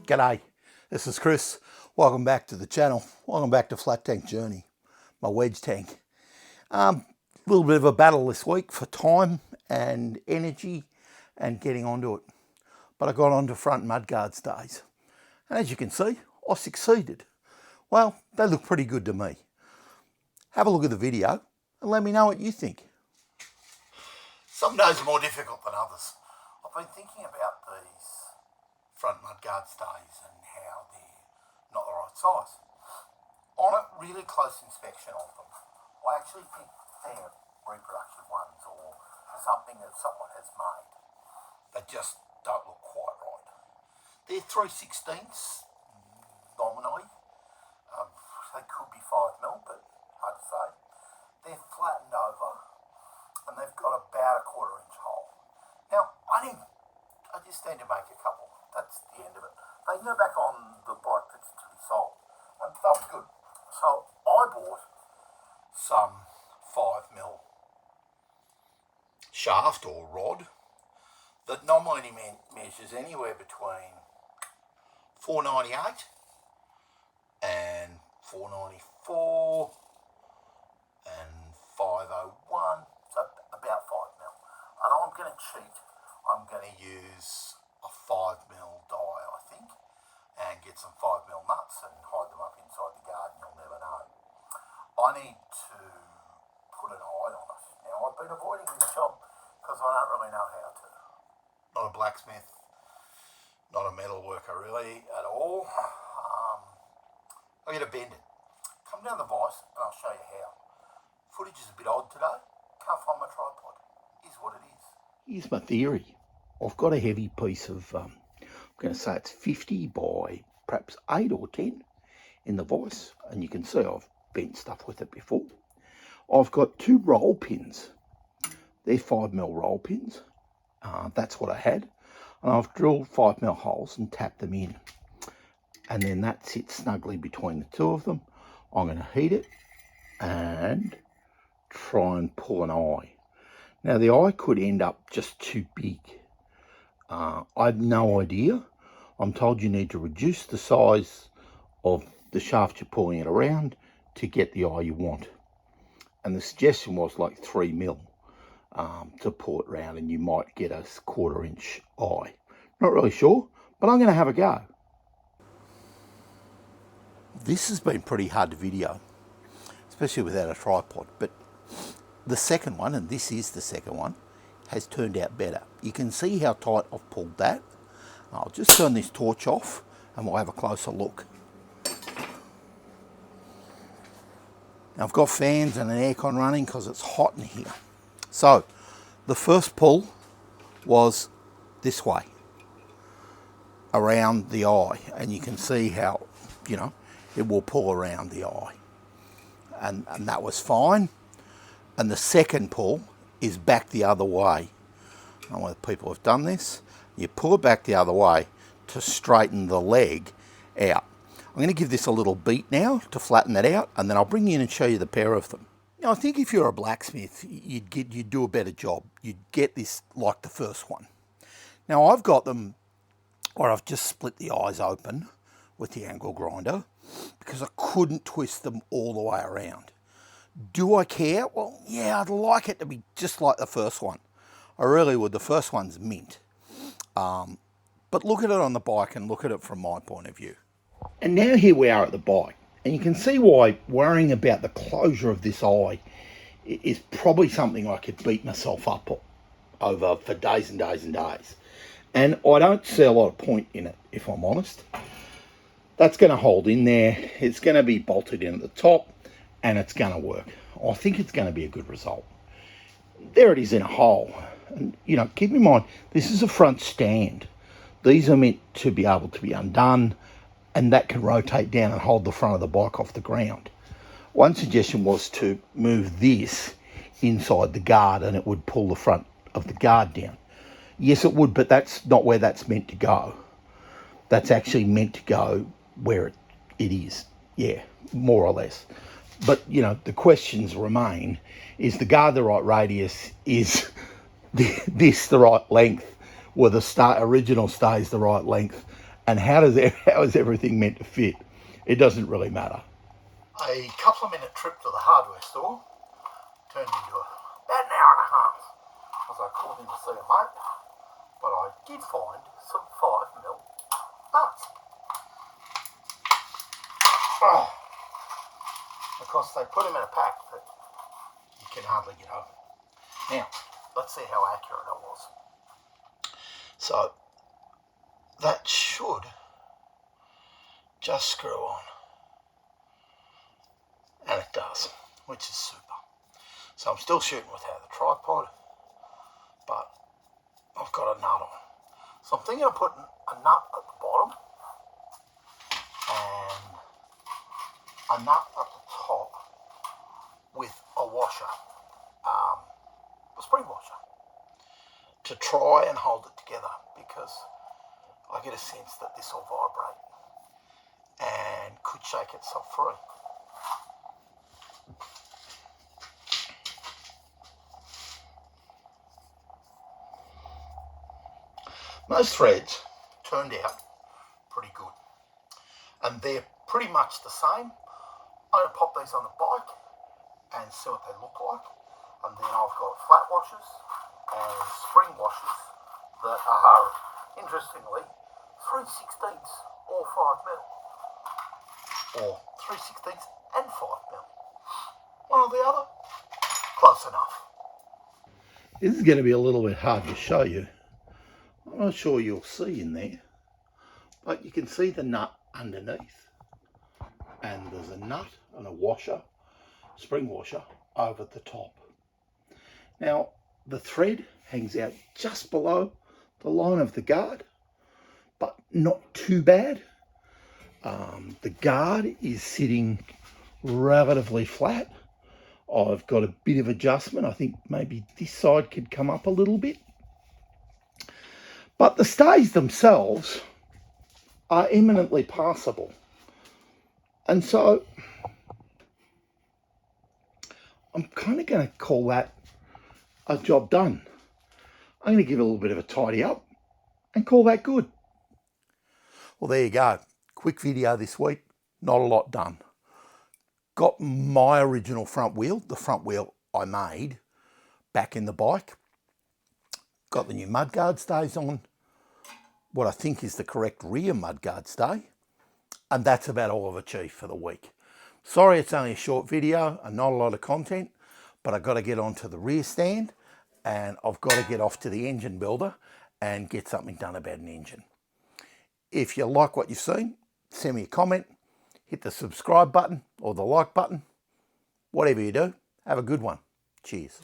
G'day, this is Chris. Welcome back to the channel. Welcome back to Flat Tank Journey, my wedge tank. A little bit of a battle this week for time and energy and getting onto it. But I got onto front mudguard stays. And as you can see, I succeeded. Well, they look pretty good to me. Have a look at the video and let me know what you think. Some days are more difficult than others. I've been thinking about these front mudguard stays and how they're not the right size. On a really close inspection of them, I actually think they're reproduction ones or something that someone has made. They just don't look quite right. They're 3/16 nominally. They could be 5mm, but hard to say. They're flattened over and they've got about a 1/4 inch hole. Now, I just need to make a couple. That's the end of it. They can go back on the bike that's to be sold. And that was good. So I bought some 5mm shaft or rod that normally measures anywhere between 498 and 494 and 501, so about 5mm. And I'm going to cheat. I'm going to use a 5mm die, I think, and get some 5mm nuts and hide them up inside the garden. You'll never know. I need to put an eye on it. Now, I've been avoiding this job because I don't really know how to. Not a blacksmith, not a metal worker really at all. I'm going to bend it. Come down the vise and I'll show you how. Footage is a bit odd today. Can't find my tripod. Is what it is. Here's my theory. I've got a heavy piece of, I'm going to say it's 50 by perhaps 8 or 10 in the vise. And you can see I've bent stuff with it before. I've got 2 roll pins. They're 5mm roll pins. That's what I had. And I've drilled 5mm holes and tapped them in. And then that sits snugly between the two of them. I'm going to heat it and try and pull an eye. Now the eye could end up just too big. I have no idea. I'm told you need to reduce the size of the shaft you're pulling it around to get the eye you want. And the suggestion was like 3mm to pull it around and you might get a 1/4 inch eye. Not really sure, but I'm going to have a go. This has been pretty hard to video, especially without a tripod, but the second one, and this is the second one, has turned out better. You can see how tight I've pulled that. I'll just turn this torch off and we'll have a closer look. Now I've got fans and an aircon running because it's hot in here. So the first pull was this way, around the eye, and you can see how, it will pull around the eye. And that was fine. And the second pull is back the other way. I don't know whether people have done this. You pull it back the other way to straighten the leg out. I'm going to give this a little beat now to flatten that out, and then I'll bring you in and show you the pair of them. Now, I think if you're a blacksmith, you'd do a better job. You'd get this like the first one. Now, I've got them where I've just split the eyes open with the angle grinder because I couldn't twist them all the way around. Do I care? Well, yeah, I'd like it to be just like the first one. I really would. The first one's mint. But look at it on the bike and look at it from my point of view. And now here we are at the bike. And you can see why worrying about the closure of this eye is probably something I could beat myself up over for days and days and days. And I don't see a lot of point in it, if I'm honest. That's going to hold in there. It's going to be bolted in at the top. And it's going to work. I think it's going to be a good result. There it is in a hole. And, keep in mind, this is a front stand. These are meant to be able to be undone, and that can rotate down and hold the front of the bike off the ground. One suggestion was to move this inside the guard, and it would pull the front of the guard down. Yes, it would, but that's not where that's meant to go. That's actually meant to go where it is. Yeah, more or less. But, the questions remain. Is the guard the right radius? Is this the right length? Were the original stays the right length? And how is everything meant to fit? It doesn't really matter. A couple of minute trip to the hardware store turned into about an hour and a half as I called in to see a mate, but I did find some 5mm nuts. Oh, of course, they put them in a pack that you can hardly get open. Now, let's see how accurate I was. So, that should just screw on. And it does, which is super. So I'm still shooting without the tripod, but I've got a nut on. So I'm thinking of putting a nut at the bottom and a nut at the top with a washer, a spring washer, to try and hold it together, because I get a sense that this will vibrate and could shake itself free. Most threads turned out pretty good, and they're pretty much the same. I'm going to pop these on the bike and see what they look like, and then I've got flat washers and spring washers that are, interestingly, 3/16 or 5mm, or 3/16 and 5mm. One or the other, close enough. This is going to be a little bit hard to show you. I'm not sure you'll see in there, but you can see the nut underneath, and there's a nut and a washer, spring washer, over the top. Now the thread hangs out just below the line of the guard, but not too bad. The guard is sitting relatively flat. I've got a bit of adjustment. I think maybe this side could come up a little bit. But the stays themselves are eminently passable. And so I'm kind of going to call that a job done. I'm going to give it a little bit of a tidy up and call that good. Well, there you go. Quick video this week. Not a lot done. Got my original front wheel, the front wheel I made, back in the bike. Got the new mudguard stays on, what I think is the correct rear mudguard stay, and that's about all I've achieved for the week. Sorry it's only a short video and not a lot of content, but I've got to get onto the rear stand and I've got to get off to the engine builder and get something done about an engine. If you like what you've seen, send me a comment, hit the subscribe button or the like button. Whatever you do, have a good one. Cheers.